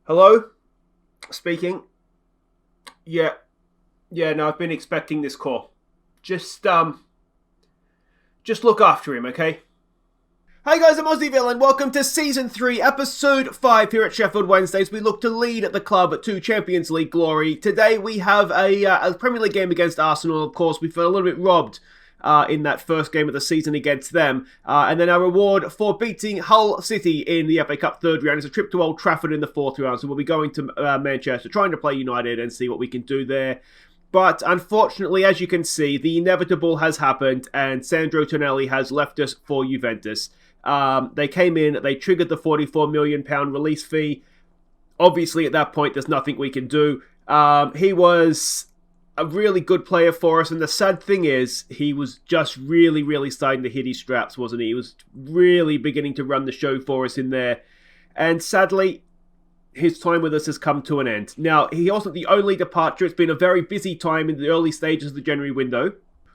Hello? Speaking. Yeah. No, I've been expecting this call. Just look after him, okay? Hi guys, I'm Aussie Villa and welcome to Season 3, Episode 5 here at Sheffield Wednesday as we look to lead the club to Champions League glory. Today we have a Premier League game against Arsenal, of course. We felt a little bit robbed in that first game of the season against them. And then our reward for beating Hull City in the FA Cup third round is a trip to Old Trafford in the fourth round. So we'll be going to Manchester, trying to play United and see what we can do there. But unfortunately, as you can see, the inevitable has happened and Sandro Tonali has left us for Juventus. They came in, they triggered the £44 million release fee. Obviously, at that point, there's nothing we can do. He was a really good player for us, and the sad thing is, he was just really starting to hit his straps, wasn't he? He was really beginning to run the show for us in there. And sadly, his time with us has come to an end. Now, he wasn't the only departure. It's been a very busy time in the early stages of the January window.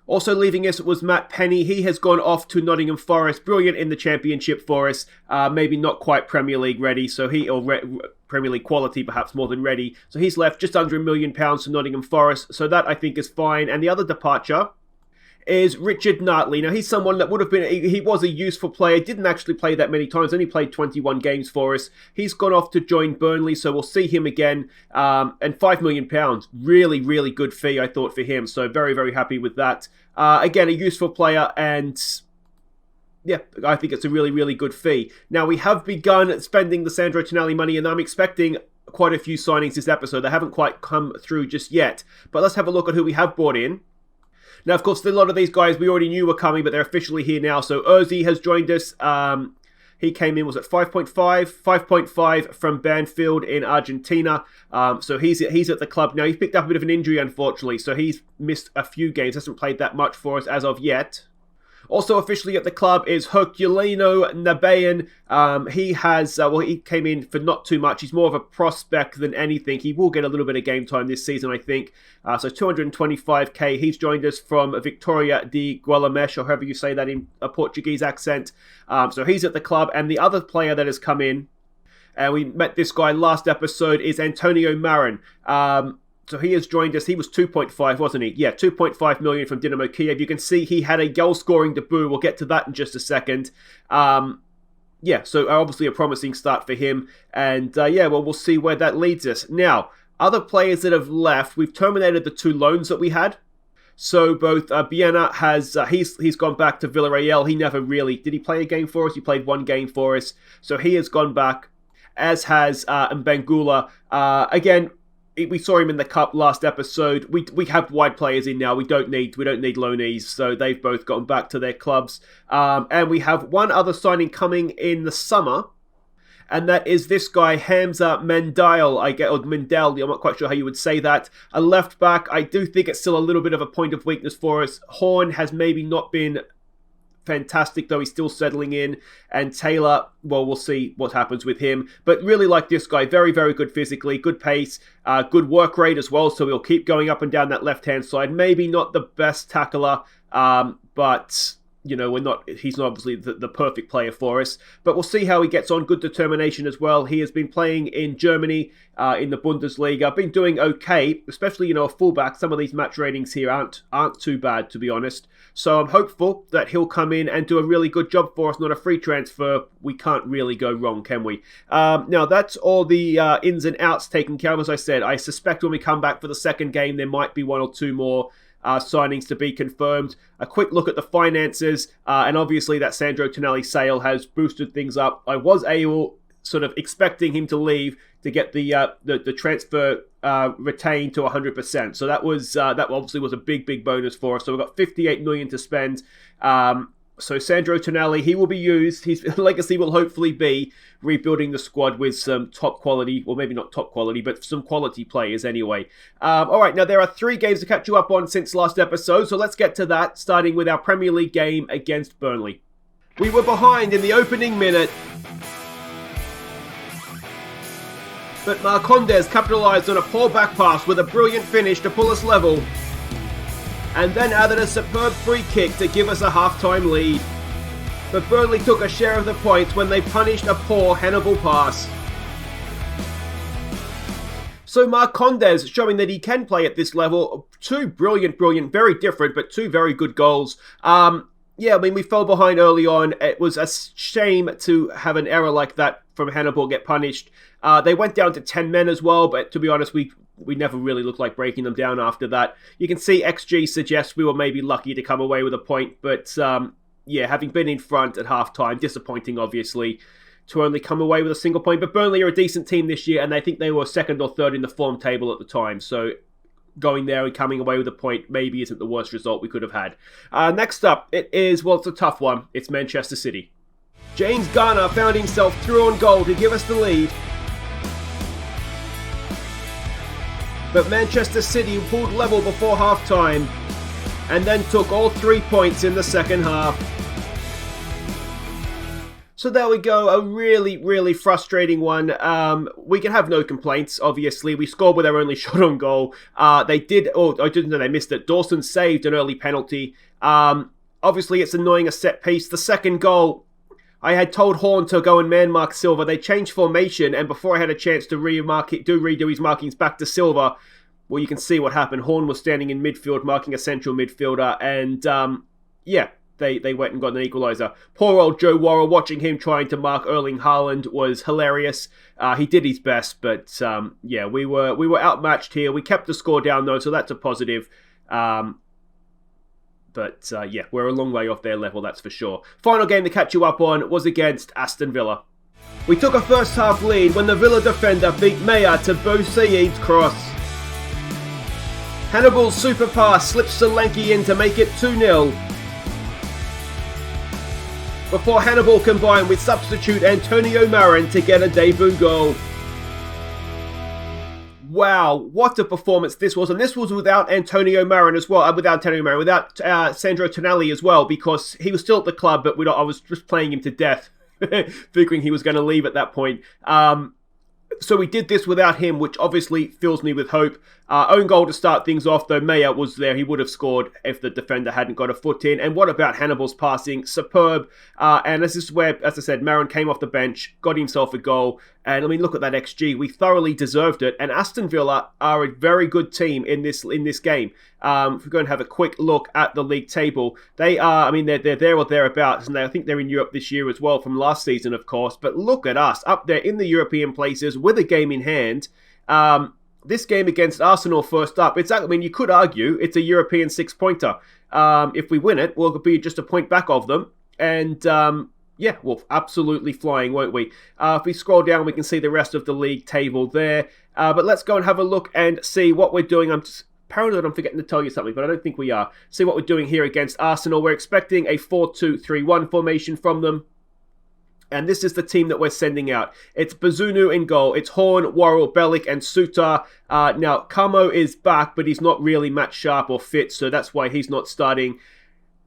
Also leaving us was Matt Penny. He has gone off to Nottingham Forest. Brilliant in the Championship for us. Maybe not quite Premier League ready. Premier League quality perhaps more than ready. So he's left just under £1 million to Nottingham Forest. So that I think is fine. And the other departure is Richard Nartley. Now he's someone that would have been, he was a useful player, didn't actually play that many times, only played 21 games for us. He's gone off to join Burnley, so we'll see him again. And £5 million, really good fee I thought for him, so very happy with that. Again, a useful player, and yeah, I think it's a really good fee. Now we have begun spending the Sandro Tonali money, and I'm expecting quite a few signings this episode. They haven't quite come through just yet, but let's have a look at who we have brought in. Now, of course, a lot of these guys we already knew were coming, but they're officially here now. So Urzi has joined us. He came in, was it 5.5? 5.5 from Banfield in Argentina. So he's at the club now. He's picked up a bit of an injury, unfortunately. So he's missed a few games. Hasn't played that much for us as of yet. Also officially at the club is Herculino Nabayan. He came in for not too much. He's more of a prospect than anything. He will get a little bit of game time this season, I think. So 225k. He's joined us from Victoria de Gualamesh, or however you say that in a Portuguese accent. So he's at the club. And the other player that has come in, and we met this guy last episode, is Antonio Marin. So he has joined us. He was 2.5, wasn't he? Yeah, 2.5 million from Dynamo Kiev. You can see he had a goal-scoring debut. We'll get to that in just a second. So obviously a promising start for him. And we'll see where that leads us. Now, other players that have left, we've terminated the 2 loans that we had. So both Biena has, he's gone back to Villarreal. He never really, did he play a game for us? He played 1 game for us. So he has gone back, as has Mbangula. Again, we saw him in the cup last episode. We have wide players in now. We don't need loanees, so they've both gotten back to their clubs. And we have one other signing coming in the summer, and that is this guy Hamza Mendel. Mendel. I'm not quite sure how you would say that. A left back. I do think it's still a little bit of a point of weakness for us. Horn has maybe not been fantastic, though he's still settling in. And Taylor, well, we'll see what happens with him. But really like this guy. Very good physically, good pace, good work rate as well. So he'll keep going up and down that left-hand side. Maybe not the best tackler, but he's not obviously the perfect player for us. But we'll see how he gets on. Good determination as well. He has been playing in Germany, in the Bundesliga. Been doing okay, especially, a fullback. Some of these match ratings here aren't too bad, to be honest. So I'm hopeful that he'll come in and do a really good job for us. Not a free transfer. We can't really go wrong, can we? Now, that's all the ins and outs taken care of. As I said, I suspect when we come back for the second game, there might be 1 or 2 more signings to be confirmed. A quick look at the finances, and obviously that Sandro Tonali sale has boosted things up. I was sort of expecting him to leave to get the transfer retained to 100%. So that obviously was a big bonus for us. So we've got 58 million to spend. So Sandro Tonali, he will be used. His legacy will hopefully be rebuilding the squad with some top quality, or maybe not top quality, but some quality players anyway. All right, now there are 3 games to catch you up on since last episode, so let's get to that, starting with our Premier League game against Burnley. We were behind in the opening minute, but Marcondes capitalised on a poor back pass with a brilliant finish to pull us level, and then added a superb free kick to give us a half-time lead. But Burnley took a share of the points when they punished a poor Hannibal pass. So Marcondes showing that he can play at this level. Two brilliant, very different, but two very good goals. Yeah, I mean, we fell behind early on. It was a shame to have an error like that from Hannibal get punished. They went down to 10 men as well, but to be honest, we never really looked like breaking them down after that. You can see XG suggests we were maybe lucky to come away with a point, but yeah, having been in front at half-time, disappointing, obviously, to only come away with a single point. But Burnley are a decent team this year, and I think they were second or third in the form table at the time, so going there and coming away with a point maybe isn't the worst result we could have had. Next up, it's a tough one. It's Manchester City. James Garner found himself through on goal to give us the lead. But Manchester City pulled level before half-time and then took all 3 points in the second half. So there we go, a really frustrating one. We can have no complaints, obviously. We scored with our only shot on goal. They missed it. Dawson saved an early penalty. Obviously, it's annoying, a set piece. The second goal, I had told Horn to go and man-mark Silva. They changed formation, and before I had a chance to redo his markings back to Silva, well, you can see what happened. Horn was standing in midfield, marking a central midfielder, and yeah, they went and got an equaliser. Poor old Joe Worrell, watching him trying to mark Erling Haaland was hilarious. He did his best, but yeah, we were outmatched here. We kept the score down though, so that's a positive. But yeah, we're a long way off their level, that's for sure. Final game to catch you up on was against Aston Villa. We took a first half lead when the Villa defender beat Maya to Bo Said's cross. Hannibal's super pass slips Solanke in to make it 2-0. Before Hannibal combined with substitute Antonio Marin to get a debut goal. Wow, what a performance this was. And this was without Antonio Marin as well. Without Sandro Tonali as well, because he was still at the club, but I was just playing him to death, figuring he was going to leave at that point. So we did this without him, which obviously fills me with hope. Own goal to start things off, though. Maya was there. He would have scored if the defender hadn't got a foot in. And what about Hannibal's passing? Superb. And this is where, as I said, Marin came off the bench, got himself a goal. And I mean, look at that XG. We thoroughly deserved it. And Aston Villa are a very good team in this game. If we're going to have a quick look at the league table, they are, I mean, they're there or thereabouts. And I think they're in Europe this year as well from last season, of course. But look at us up there in the European places with a game in hand. This game against Arsenal first up, you could argue it's a European 6-pointer. If we win it, we'll be just a point back of them. And yeah, we're absolutely flying, won't we? If we scroll down, we can see the rest of the league table there. But let's go and have a look and see what we're doing. I'm just paranoid I'm forgetting to tell you something, but I don't think we are. See what we're doing here against Arsenal. We're expecting a 4-2-3-1 formation from them. And this is the team that we're sending out. It's Bazunu in goal. It's Horn, Worrell, Bellic, and Suter. Now, Camo is back, but he's not really match sharp or fit, so that's why he's not starting.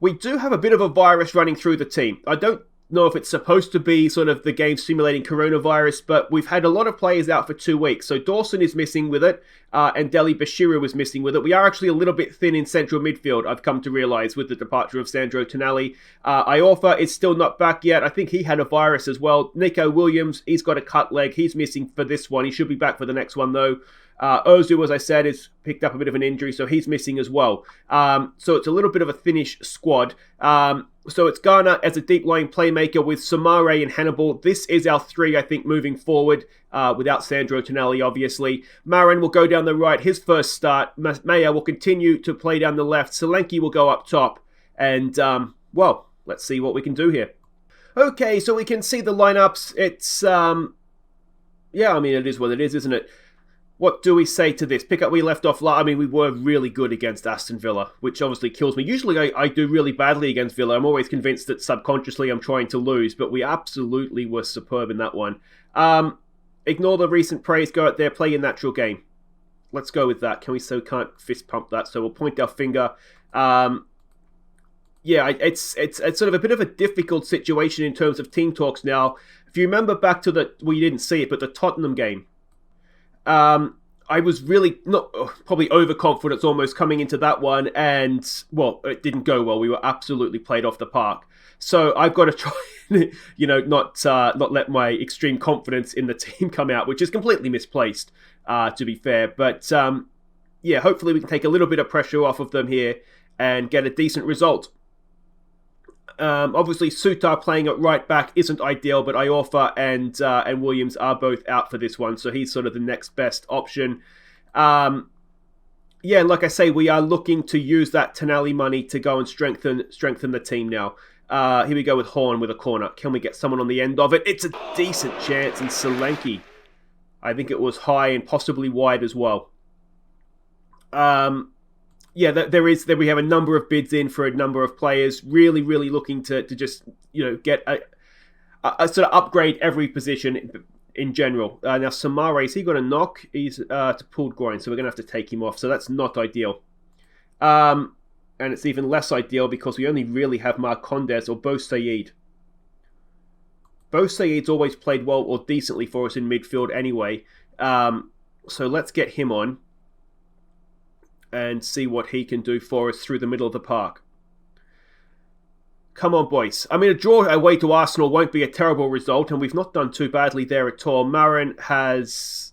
We do have a bit of a virus running through the team. I don't know if it's supposed to be sort of the game simulating coronavirus, but we've had a lot of players out for 2 weeks. So Dawson is missing with it, and Deli Bashiru was missing with it. We are actually a little bit thin in central midfield, I've come to realise, with the departure of Sandro Tonali. Iorfa is still not back yet. I think he had a virus as well. Nico Williams, he's got a cut leg. He's missing for this one. He should be back for the next one, though. Ozu, as I said, has picked up a bit of an injury, so he's missing as well. So it's a little bit of a thinnish squad. So it's Garner as a deep-lying playmaker with Samare and Hannibal. This is our three, I think, moving forward, without Sandro Tonali, obviously. Marin will go down the right, his first start. Maya will continue to play down the left. Solanke will go up top. And, well, let's see what we can do here. Okay, so we can see the lineups. It's, yeah, I mean, it is what it is, isn't it? What do we say to this? Pick up we left off. I mean, we were really good against Aston Villa, which obviously kills me. Usually I do really badly against Villa. I'm always convinced that subconsciously I'm trying to lose, but we absolutely were superb in that one. Ignore the recent praise. Go out there, play your natural game. Let's go with that. Can't fist pump that, so we'll point our finger. Yeah, it's sort of a bit of a difficult situation in terms of team talks now. If you remember back to you didn't see it, but the Tottenham game. I was really probably overconfident almost coming into that one, and well, it didn't go well. We were absolutely played off the park. So I've got to try, not let my extreme confidence in the team come out, which is completely misplaced, to be fair. But hopefully we can take a little bit of pressure off of them here and get a decent result. Obviously, Sutar playing at right back isn't ideal, but Iorfa and Williams are both out for this one, so he's sort of the next best option. Like I say, we are looking to use that Tonali money to go and strengthen the team now. Here we go with Horn with a corner. Can we get someone on the end of it? It's a decent chance, and Solanke, I think it was high and possibly wide as well. We have a number of bids in for a number of players, really, really looking to just, get a sort of upgrade every position in general. Now, Samare's, he got a knock. He's to pulled groin, so we're going to have to take him off. So that's not ideal. And it's even less ideal because we only really have Marcondes or Bo Said. Bo Said's always played well or decently for us in midfield anyway. So let's get him on and see what he can do for us through the middle of the park. Come on, boys. I mean, a draw away to Arsenal won't be a terrible result, and we've not done too badly there at all. Marin has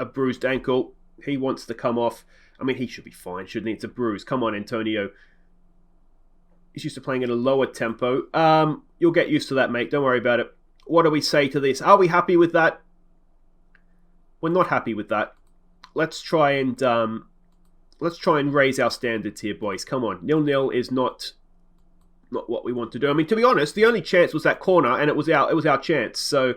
a bruised ankle. He wants to come off. I mean, he should be fine, shouldn't he? It's a bruise. Come on, Antonio. He's used to playing at a lower tempo. You'll get used to that, mate. Don't worry about it. What do we say to this? Are we happy with that? We're not happy with that. Let's try and raise our standards here, boys. Come on. 0-0 is not what we want to do. I mean, to be honest, the only chance was that corner, and it was our chance. So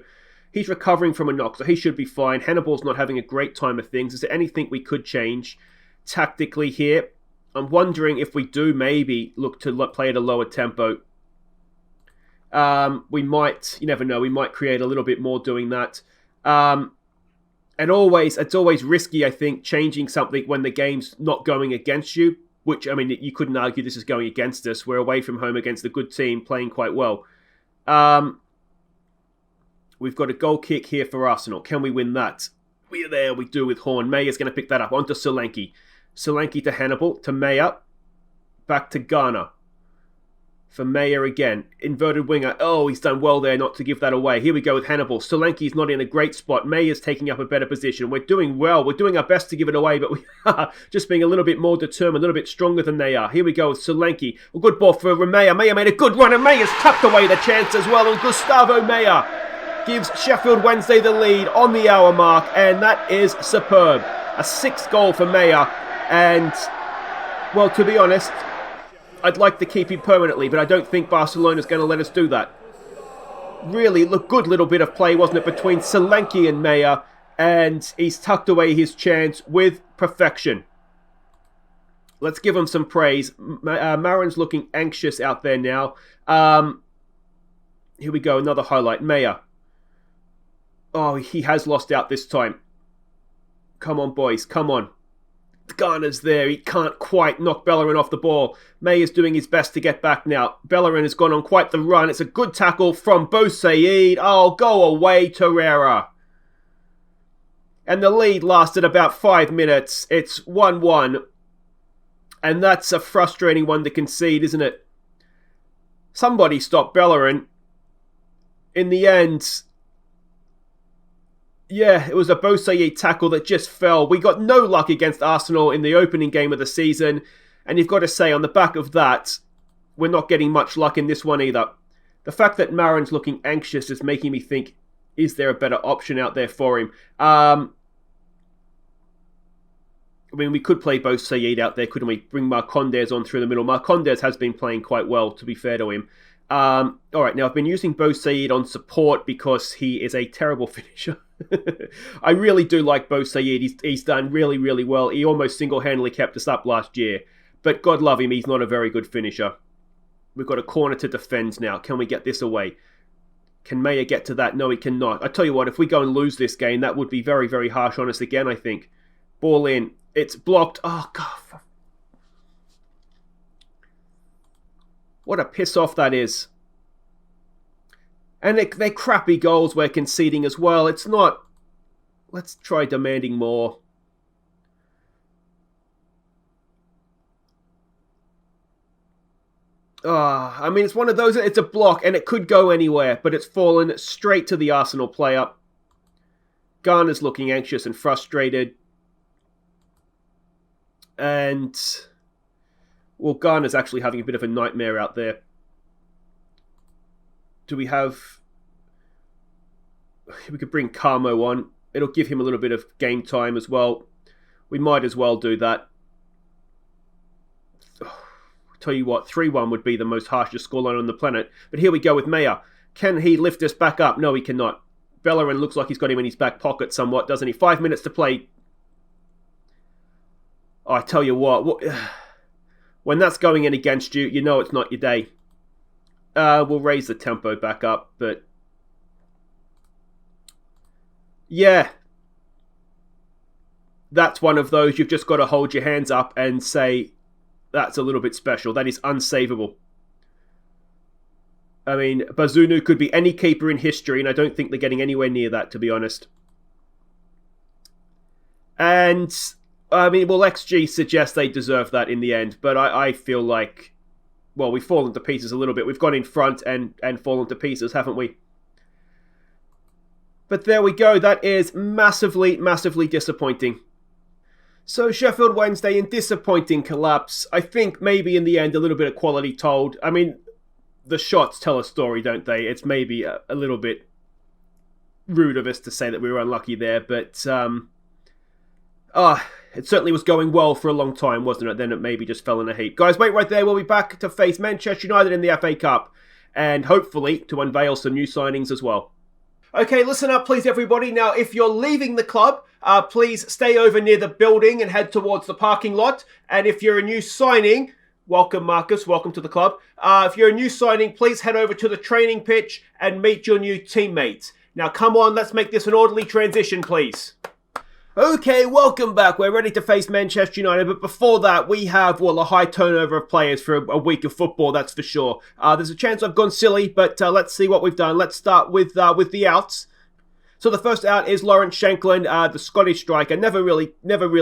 he's recovering from a knock, so he should be fine. Hannibal's not having a great time of things. Is there anything we could change tactically here? I'm wondering if we do maybe look to play at a lower tempo. We might, you never know, we might create a little bit more doing that. And it's always risky, I think, changing something when the game's not going against you. Which, I mean, you couldn't argue this is going against us. We're away from home against a good team, playing quite well. We've got a goal kick here for Arsenal. Can we win that? We're there, we do with Horn. Mayer's going to pick that up. On to Solanke. Solanke to Hannibal, to Mayer. Back to Ghana. For Mayer again. Inverted winger. Oh, he's done well there not to give that away. Here we go with Hannibal. Solanke's not in a great spot. Mayer's taking up a better position. We're doing well. We're doing our best to give it away, but we are just being a little bit more determined, a little bit stronger than they are. Here we go with Solanke. A good ball for Mayer. Mayer made a good run, and Mayer's tucked away the chance as well. And Gustavo Mayer gives Sheffield Wednesday the lead on the hour mark, and that is superb. A 6th goal for Mayer, and, well, to be honest, I'd like to keep him permanently, but I don't think Barcelona's going to let us do that. Really, good little bit of play, wasn't it, between Solanke and Mayer, and he's tucked away his chance with perfection. Let's give him some praise. Marin's looking anxious out there now. Here we go, another highlight. Mayer. Oh, he has lost out this time. Come on, boys, come on. Ghana's there. He can't quite knock Bellerin off the ball. May is doing his best to get back now. Bellerin has gone on quite the run. It's a good tackle from Bo Said. Oh, go away, Torreira. And the lead lasted about 5 minutes. It's 1-1. And that's a frustrating one to concede, isn't it? Somebody stop Bellerin. In the end, yeah, it was a Bo Said tackle that just fell. We got no luck against Arsenal in the opening game of the season. And you've got to say, on the back of that, we're not getting much luck in this one either. The fact that Marin's looking anxious is making me think, is there a better option out there for him? I mean, we could play Bo Said out there, couldn't we? Bring Marcondes on through the middle. Marcondes has been playing quite well, to be fair to him. All right, now I've been using Bo Said on support because he is a terrible finisher. I really do like Bo Said. He's done really, really well. He almost single-handedly kept us up last year. But God love him, he's not a very good finisher. We've got a corner to defend now. Can we get this away? Can Mayer get to that? No, he cannot. I tell you what, if we go and lose this game, that would be very, very harsh on us again, I think. Ball in. It's blocked. Oh, God. What a piss-off that is. And they're crappy goals we're conceding as well. It's not... Let's try demanding more. I mean, it's one of those, it's a block and it could go anywhere, but it's fallen straight to the Arsenal player. Garner's looking anxious and frustrated. And, well, Garner's actually having a bit of a nightmare out there. Do we have... We could bring Carmo on. It'll give him a little bit of game time as well. We might as well do that. Tell you what, 3-1 would be the most harshest scoreline on the planet. But here we go with Meyer. Can he lift us back up? No, he cannot. Bellerin looks like he's got him in his back pocket somewhat, doesn't he? 5 minutes to play. Oh, I tell you what, when that's going in against you, you know it's not your day. We'll raise the tempo back up, but... Yeah. That's one of those you've just got to hold your hands up and say... That's a little bit special. That is unsavable. I mean, Bazunu could be any keeper in history, and I don't think they're getting anywhere near that, to be honest. And, I mean, well, XG suggests they deserve that in the end, but I feel like, well, we've fallen to pieces a little bit. We've gone in front and fallen to pieces, haven't we? But there we go. That is massively, massively disappointing. So Sheffield Wednesday in disappointing collapse. I think maybe in the end a little bit of quality told. I mean, the shots tell a story, don't they? It's maybe a little bit rude of us to say that we were unlucky there, but it certainly was going well for a long time, wasn't it? Then it maybe just fell in a heap. Guys, wait right there. We'll be back to face Manchester United in the FA Cup and hopefully to unveil some new signings as well. Okay, listen up please everybody. Now, if you're leaving the club, please stay over near the building and head towards the parking lot. And if you're a new signing, welcome Marcus, welcome to the club. If you're a new signing, please head over to the training pitch and meet your new teammates. Now come on, let's make this an orderly transition please. Okay, welcome back. We're ready to face Manchester United, but before that, we have, well, a high turnover of players for a week of football, that's for sure. There's a chance I've gone silly, but let's see what we've done. Let's start with the outs. So the first out is Lawrence Shanklin, the Scottish striker. Never really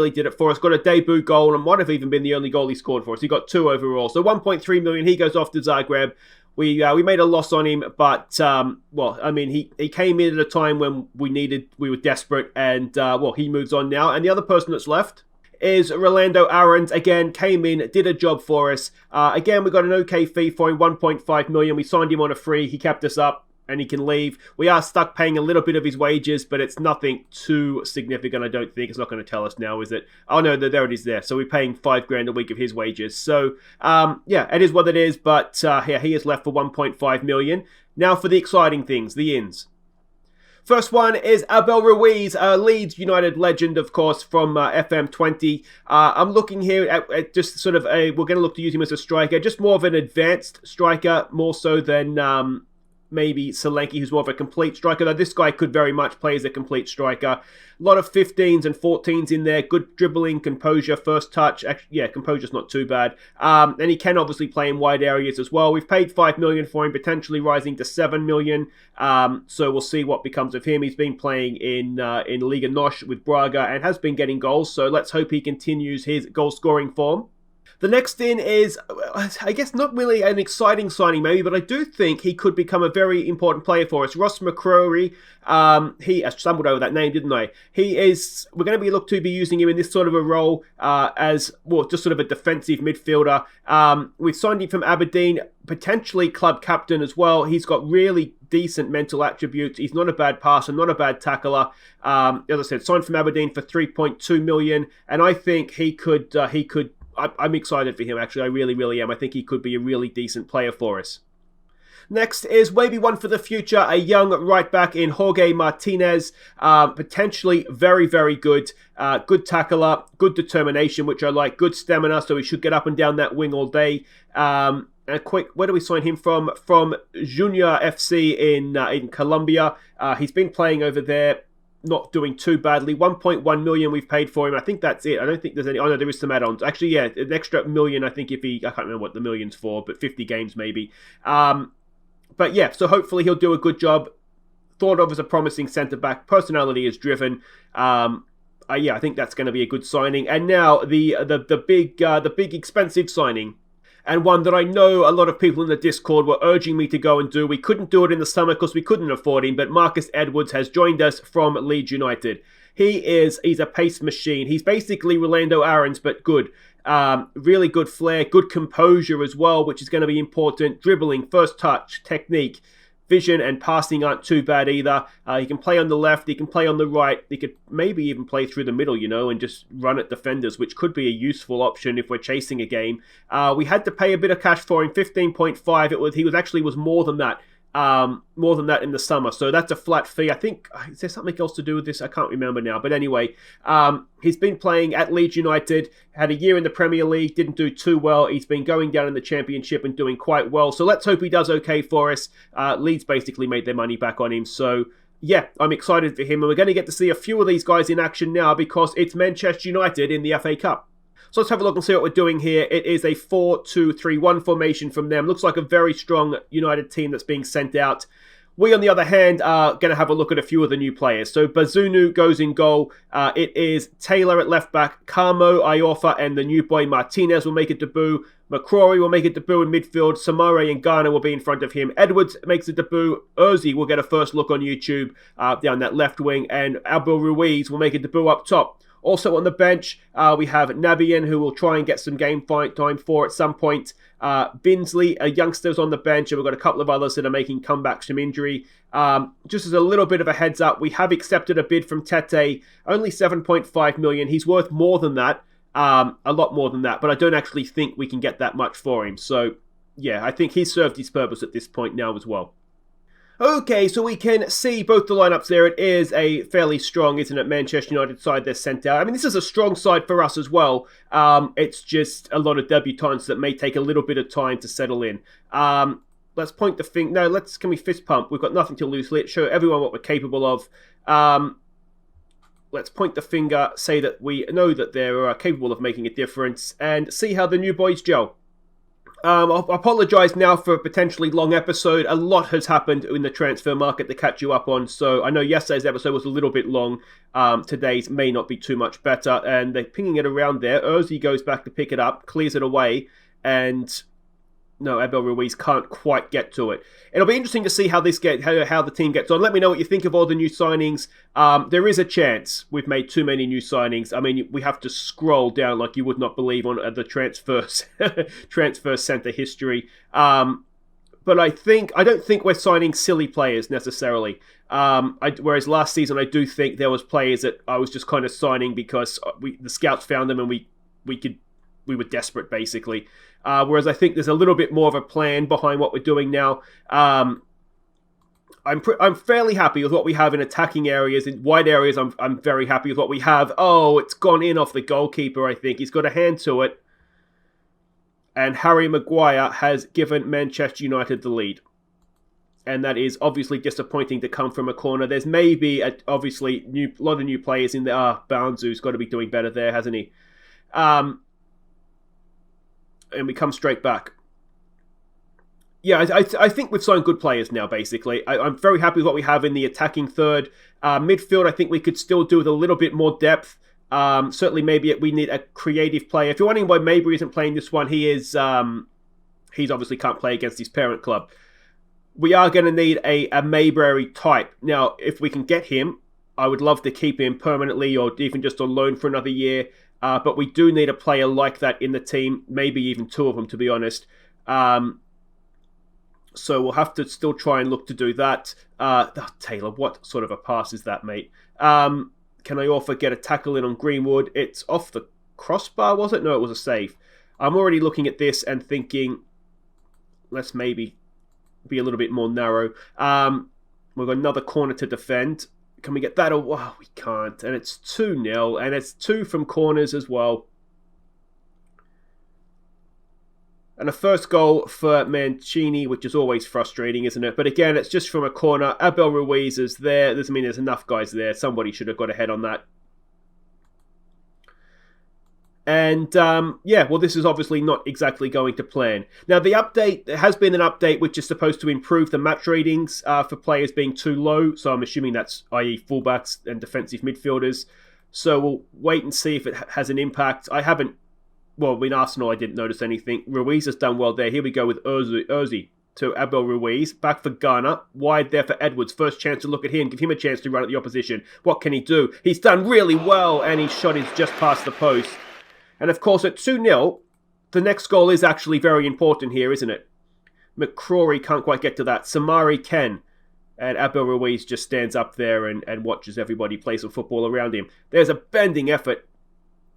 did it for us. Got a debut goal and might have even been the only goal he scored for us. He got 2 overall. So 1.3 million, he goes off to Zagreb. We made a loss on him, but, well, I mean, he came in at a time when we were desperate, and, well, he moves on now. And the other person that's left is Rolando Aarons. Again, came in, did a job for us. Again, we got an okay fee for him, 1.5 million. We signed him on a free. He kept us up, and he can leave. We are stuck paying a little bit of his wages, but it's nothing too significant, I don't think. It's not going to tell us now, is it? Oh, no, there it is there. So we're paying $5,000 a week of his wages. So, yeah, it is what it is, but yeah, he is left for 1.5 million. Now for the exciting things, the ins. First one is Abel Ruiz, Leeds United legend, of course, from FM20. I'm looking here at just sort of we're going to look to use him as a striker, just more of an advanced striker, more so than maybe Solanke, who's more of a complete striker, though this guy could very much play as a complete striker. A lot of 15s and 14s in there, good dribbling, composure, first touch. Actually, yeah, composure's not too bad. And he can obviously play in wide areas as well. We've paid 5 million for him, potentially rising to 7 million. So we'll see what becomes of him. He's been playing in Liga NOS with Braga and has been getting goals, so let's hope he continues his goal-scoring form. The next in is, I guess, not really an exciting signing maybe, but I do think he could become a very important player for us. Ross McCrory, I stumbled over that name, didn't I? We're going to look to be using him in this sort of a role as, well, just sort of a defensive midfielder. We've signed him from Aberdeen, potentially club captain as well. He's got really decent mental attributes. He's not a bad passer, not a bad tackler. As I said, signed from Aberdeen for 3.2 million, and I think he could I'm excited for him, actually. I really, really am. I think he could be a really decent player for us. Next is maybe one for the future, a young right back in Jorge Martinez. Potentially very, very good. Good tackler, good determination, which I like. Good stamina, so he should get up and down that wing all day. And quick, where do we sign him from? From Junior FC in Colombia. He's been playing over there. Not doing too badly. 1.1 million we've paid for him. I think that's it. I don't think there's any... Oh, no, there is some add-ons. Actually, yeah, an extra million, I think, I can't remember what the million's for, but 50 games maybe. But yeah, so hopefully he'll do a good job. Thought of as a promising centre-back. Personality is driven. Yeah, I think that's going to be a good signing. And now the big expensive signing. and one that I know a lot of people in the Discord were urging me to go and do. We couldn't do it in the summer because we couldn't afford him, but Marcus Edwards has joined us from Leeds United. He's a pace machine. He's basically Rolando Aarons, but good. Really good flair, good composure as well, which is going to be important. Dribbling, first touch, technique, vision, and passing aren't too bad either. He can play on the left, he can play on the right, he could maybe even play through the middle, and just run at defenders, which could be a useful option if we're chasing a game. We had to pay a bit of cash for him, 15.5. He was more than that. In the summer, so that's a flat fee. I think, is there something else to do with this? I can't remember now, but anyway, he's been playing at Leeds United, had a year in the Premier League, didn't do too well. He's been going down in the Championship and doing quite well, so let's hope he does okay for us. Leeds basically made their money back on him, so yeah, I'm excited for him, and we're going to get to see a few of these guys in action now because it's Manchester United in the FA Cup. So let's have a look and see what we're doing here. It is a 4-2-3-1 formation from them. Looks like a very strong United team that's being sent out. We, on the other hand, are going to have a look at a few of the new players. So Bazunu goes in goal. It is Taylor at left back. Carmo, Iorfa, and the new boy Martinez will make a debut. McCrory will make a debut in midfield. Samare and Garner will be in front of him. Edwards makes a debut. Urzi will get a first look on YouTube down that left wing. And Abel Ruiz will make a debut up top. Also on the bench, we have Nabian, who will try and get some game time for at some point. Binsley, youngsters on the bench, and we've got a couple of others that are making comebacks from injury. Just as a little bit of a heads up, we have accepted a bid from Tete, only 7.5 million. He's worth more than that, a lot more than that, but I don't actually think we can get that much for him. So, yeah, I think he's served his purpose at this point now as well. Okay, so we can see both the lineups there. It is a fairly strong, isn't it, Manchester United side they're sent out. I mean, this is a strong side for us as well. It's just a lot of debutants that may take a little bit of time to settle in. Let's point the finger. No, can we fist pump? We've got nothing to lose. Let's show everyone what we're capable of. Let's point the finger, say that we know that they're capable of making a difference, and see how the new boys gel. I apologise now for a potentially long episode. A lot has happened in the transfer market to catch you up on, so I know yesterday's episode was a little bit long. Today's may not be too much better, and they're pinging it around there. Urzi goes back to pick it up, clears it away, and no, Abel Ruiz can't quite get to it. It'll be interesting to see how the team gets on. Let me know what you think of all the new signings. There is a chance we've made too many new signings. I mean, we have to scroll down like you would not believe on the transfer centre history. But I don't think we're signing silly players necessarily. Whereas last season, I do think there was players that I was just kind of signing because the scouts found them and we were desperate basically. Whereas I think there's a little bit more of a plan behind what we're doing now. I'm fairly happy with what we have in attacking areas. In wide areas, I'm very happy with what we have. Oh, it's gone in off the goalkeeper, I think. He's got a hand to it. And Harry Maguire has given Manchester United the lead. And that is obviously disappointing to come from a corner. There's maybe, a lot of new players in there. Barnsu's got to be doing better there, hasn't he? And we come straight back. Yeah, I think we've signed good players now, basically. I'm very happy with what we have in the attacking third. Midfield, I think we could still do with a little bit more depth. Certainly, maybe we need a creative player. If you're wondering why Mabry isn't playing this one, he's obviously can't play against his parent club. We are going to need a Maybury type. Now, if we can get him, I would love to keep him permanently or even just on loan for another year. But we do need a player like that in the team, maybe even two of them, to be honest. So we'll have to still try and look to do that. Taylor, what sort of a pass is that, mate? Can I offer get a tackle in on Greenwood? It's off the crossbar, was it? No, it was a save. I'm already looking at this and thinking, let's maybe be a little bit more narrow. We've got another corner to defend. Can we get that? Oh, we can't. And it's 2-0. And it's 2 from corners as well. And a first goal for Mancini, which is always frustrating, isn't it? But again, it's just from a corner. Abel Ruiz is there. There's enough guys there. Somebody should have got ahead on that. And, this is obviously not exactly going to plan. Now, there has been an update which is supposed to improve the match ratings for players being too low. So I'm assuming that's, i.e. fullbacks and defensive midfielders. So we'll wait and see if it has an impact. I haven't Well, in Arsenal, I didn't notice anything. Ruiz has done well there. Here we go with Ozzy to Abel Ruiz. Back for Ghana. Wide there for Edwards. First chance to look at him. Give him a chance to run at the opposition. What can he do? He's done really well, and his shot is just past the post. And of course, at 2-0, the next goal is actually very important here, isn't it? McCrory can't quite get to that. Samari can. And Abel Ruiz just stands up there and watches everybody play some football around him. There's a bending effort.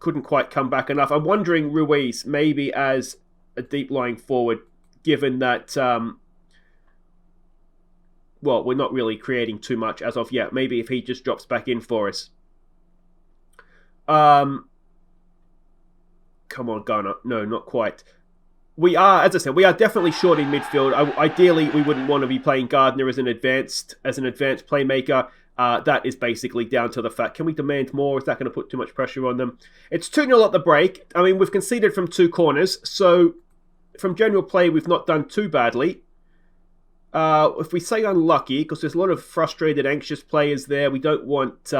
Couldn't quite come back enough. I'm wondering Ruiz maybe as a deep lying forward, given that, well, we're not really creating too much as of yet. Maybe if he just drops back in for us. Come on, Ghana. No, not quite. We are, as I said, we are definitely short in midfield. Ideally, we wouldn't want to be playing Gardner as an advanced playmaker. That is basically down to the fact, can we demand more? Is that going to put too much pressure on them? It's 2-0 at the break. I mean, we've conceded from 2 corners, so from general play, we've not done too badly. If we say unlucky, because there's a lot of frustrated, anxious players there, we don't want...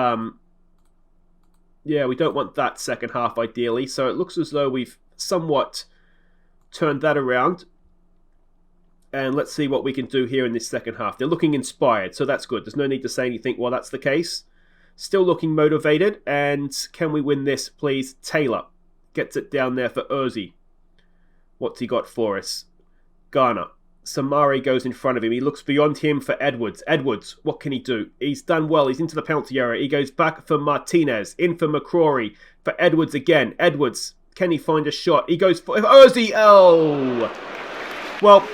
we don't want that second half, ideally. So it looks as though we've somewhat turned that around. And let's see what we can do here in this second half. They're looking inspired, so that's good. There's no need to say anything while that's the case. Still looking motivated. And can we win this, please? Taylor gets it down there for Ozzy. What's he got for us? Ghana. Samari goes in front of him. He looks beyond him for Edwards. Edwards, what can he do? He's done well. He's into the penalty area. He goes back for Martinez. In for McCrory. For Edwards again. Edwards, can he find a shot? He goes for Ozzy. Oh! Well,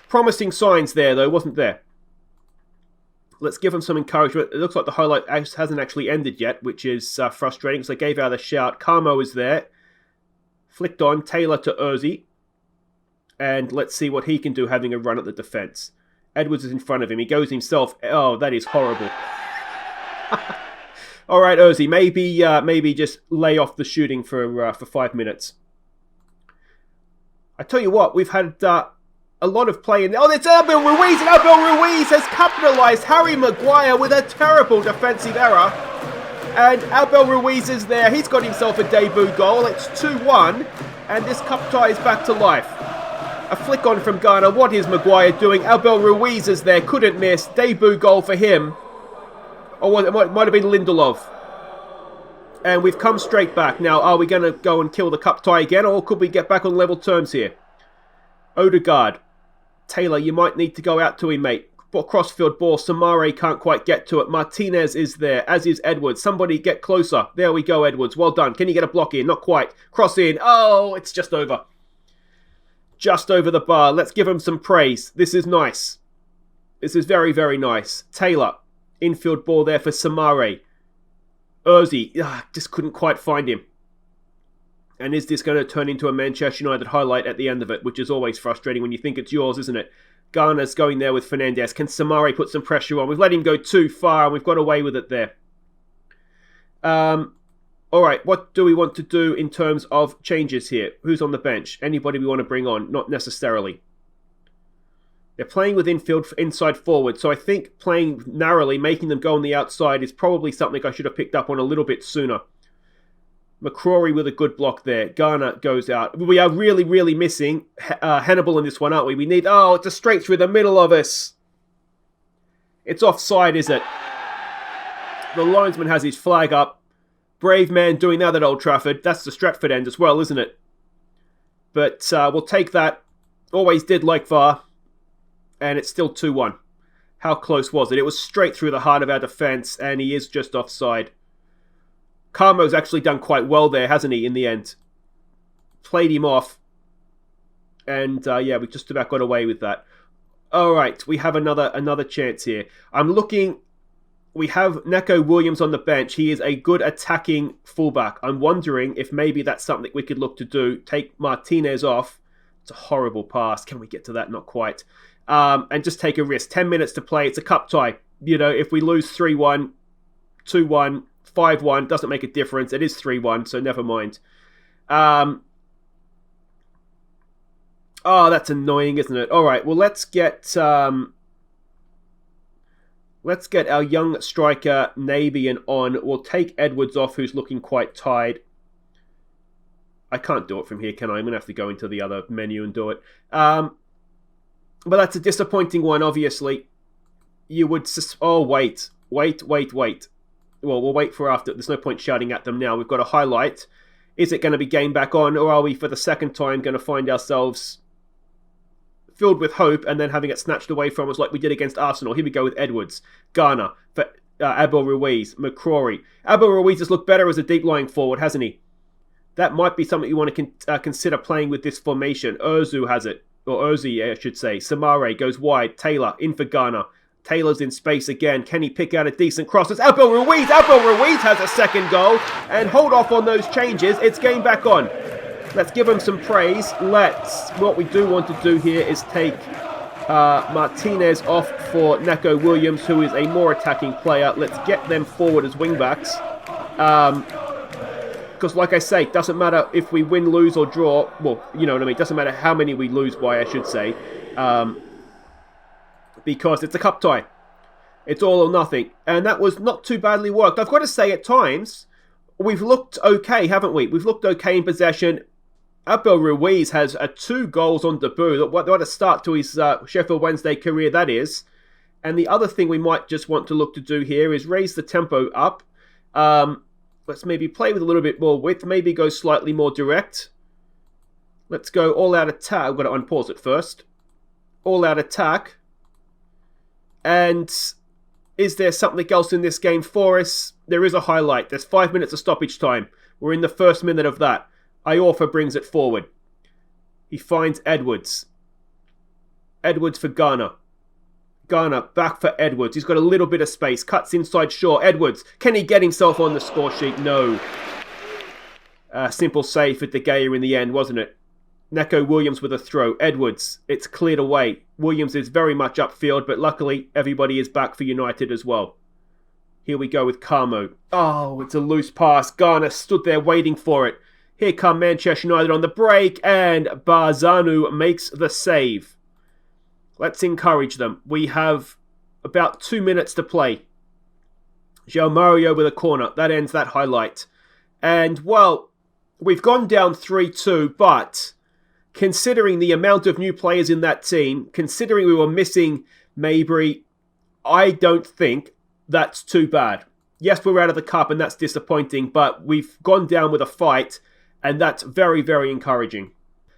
promising signs there, though, wasn't there? Let's give him some encouragement. It looks like the highlight hasn't actually ended yet, which is frustrating, so I gave out a shout. Carmo is there. Flicked on. Taylor to Ozzy. And let's see what he can do having a run at the defence. Edwards is in front of him. He goes himself. Oh, that is horrible. All right, Ozzy, maybe just lay off the shooting for 5 minutes. I tell you what, we've had a lot of play in there. Oh, it's Abel Ruiz, and Abel Ruiz has capitalised Harry Maguire with a terrible defensive error. And Abel Ruiz is there. He's got himself a debut goal. It's 2-1, and this cup tie is back to life. A flick on from Ghana. What is Maguire doing? Abel Ruiz is there. Couldn't miss. Debut goal for him. Or it might have been Lindelof. And we've come straight back. Now, are we going to go and kill the cup tie again? Or could we get back on level terms here? Odegaard. Taylor, you might need to go out to him, mate. Crossfield ball. Samare can't quite get to it. Martinez is there, as is Edwards. Somebody get closer. There we go, Edwards. Well done. Can you get a block in? Not quite. Cross in. Oh, it's just over. Just over the bar. Let's give him some praise. This is nice. This is very, very nice. Taylor. Infield ball there for Samare. Ozzy. Just couldn't quite find him. And is this going to turn into a Manchester United highlight at the end of it? Which is always frustrating when you think it's yours, isn't it? Garner's going there with Fernandez. Can Samare put some pressure on? We've let him go too far and we've got away with it there. Alright, what do we want to do in terms of changes here? Who's on the bench? Anybody we want to bring on? Not necessarily. They're playing with inside forward, so I think playing narrowly, making them go on the outside is probably something I should have picked up on a little bit sooner. McCrory with a good block there. Garner goes out. We are really, really missing Hannibal in this one, aren't we? We need... Oh, it's a straight through the middle of us. It's offside, is it? The linesman has his flag up. Brave man doing that at Old Trafford. That's the Stratford end as well, isn't it? But we'll take that. Always did like VAR. And it's still 2-1. How close was it? It was straight through the heart of our defence, and he is just offside. Carmo's actually done quite well there, hasn't he, in the end? Played him off. And, we just about got away with that. Alright, we have another chance here. I'm looking... We have Neko Williams on the bench. He is a good attacking fullback. I'm wondering if maybe that's something we could look to do. Take Martinez off. It's a horrible pass. Can we get to that? Not quite. And just take a risk. 10 minutes to play. It's a cup tie. You know, if we lose 3-1, 2-1, 5-1, doesn't make a difference. It is 3-1, so never mind. Oh, that's annoying, isn't it? All right, well, let's get our young striker, Nabian, on. We'll take Edwards off, who's looking quite tired. I can't do it from here, can I? I'm going to have to go into the other menu and do it. But that's a disappointing one, obviously. You would... Oh, wait. Well, we'll wait for after. There's no point shouting at them now. We've got a highlight. Is it going to be game back on, or are we, for the second time, going to find ourselves filled with hope and then having it snatched away from us like we did against Arsenal? Here we go with Edwards, Garner, for Abel Ruiz, McCrory. Abel Ruiz has looked better as a deep-lying forward, hasn't he? That might be something you want to consider playing with this formation. Urzu has it, or Urzi, I should say. Samare goes wide. Taylor in for Garner. Taylor's in space again. Can he pick out a decent cross? It's Abel Ruiz. Abel Ruiz has a second goal. And hold off on those changes. It's game back on. Let's give him some praise. What we do want to do here is take Martinez off for Neco Williams, who is a more attacking player. Let's get them forward as wing-backs. Because like I say, it doesn't matter if we win, lose or draw. Well, you know what I mean. It doesn't matter how many we lose by, I should say. Because it's a cup tie. It's all or nothing. And that was not too badly worked. I've got to say, at times, we've looked okay, haven't we? We've looked okay in possession. Abel Ruiz has 2 goals on debut. What a start to his Sheffield Wednesday career that is. And the other thing we might just want to look to do here is raise the tempo up. Let's maybe play with a little bit more width. Maybe go slightly more direct. Let's go all-out attack. I've got to unpause it first. All-out attack. And is there something else in this game for us? There is a highlight. There's 5 minutes of stoppage time. We're in the first minute of that. Iorfa brings it forward. He finds Edwards. Edwards for Garner. Garner back for Edwards. He's got a little bit of space. Cuts inside Shaw. Edwards. Can he get himself on the score sheet? No. Simple save for De Gea in the end, wasn't it? Neco Williams with a throw. Edwards. It's cleared away. Williams is very much upfield, but luckily everybody is back for United as well. Here we go with Carmo. Oh, it's a loose pass. Garner stood there waiting for it. Here come Manchester United on the break, and Barzanu makes the save. Let's encourage them. We have about 2 minutes to play. João Mario with a corner. That ends that highlight. And, well, we've gone down 3-2, but considering the amount of new players in that team, considering we were missing Mabry, I don't think that's too bad. Yes, we're out of the cup and that's disappointing, but we've gone down with a fight and that's very, very encouraging.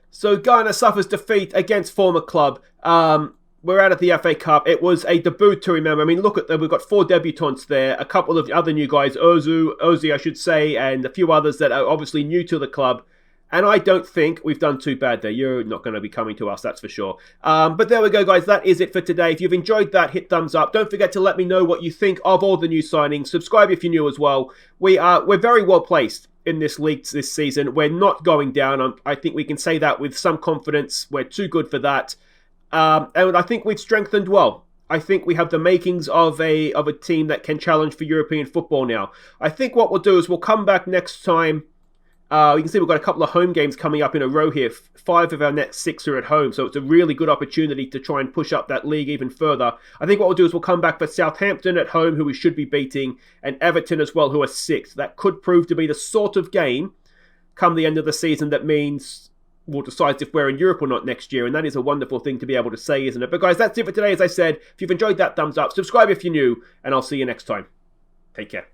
So Garner suffers defeat against former club. We're out of the FA Cup. It was a debut to remember. I mean, look at that. We've got 4 debutants there, a couple of other new guys, Ozzy, I should say, and a few others that are obviously new to the club. And I don't think we've done too bad there. You're not going to be coming to us, that's for sure. But there we go, guys. That is it for today. If you've enjoyed that, hit thumbs up. Don't forget to let me know what you think of all the new signings. Subscribe if you're new as well. We're very well placed in this league this season. We're not going down. I think we can say that with some confidence. We're too good for that. And I think we've strengthened well. I think we have the makings of a team that can challenge for European football now. I think what we'll do is we'll come back next time. You can see we've got a couple of home games coming up in a row here. 5 of our next 6 are at home, so it's a really good opportunity to try and push up that league even further. I think what we'll do is we'll come back for Southampton at home, who we should be beating, and Everton as well, who are 6th. That could prove to be the sort of game come the end of the season that means we'll decide if we're in Europe or not next year, and that is a wonderful thing to be able to say, isn't it? But guys, that's it for today. As I said, if you've enjoyed that, thumbs up, subscribe if you're new, and I'll see you next time. Take care.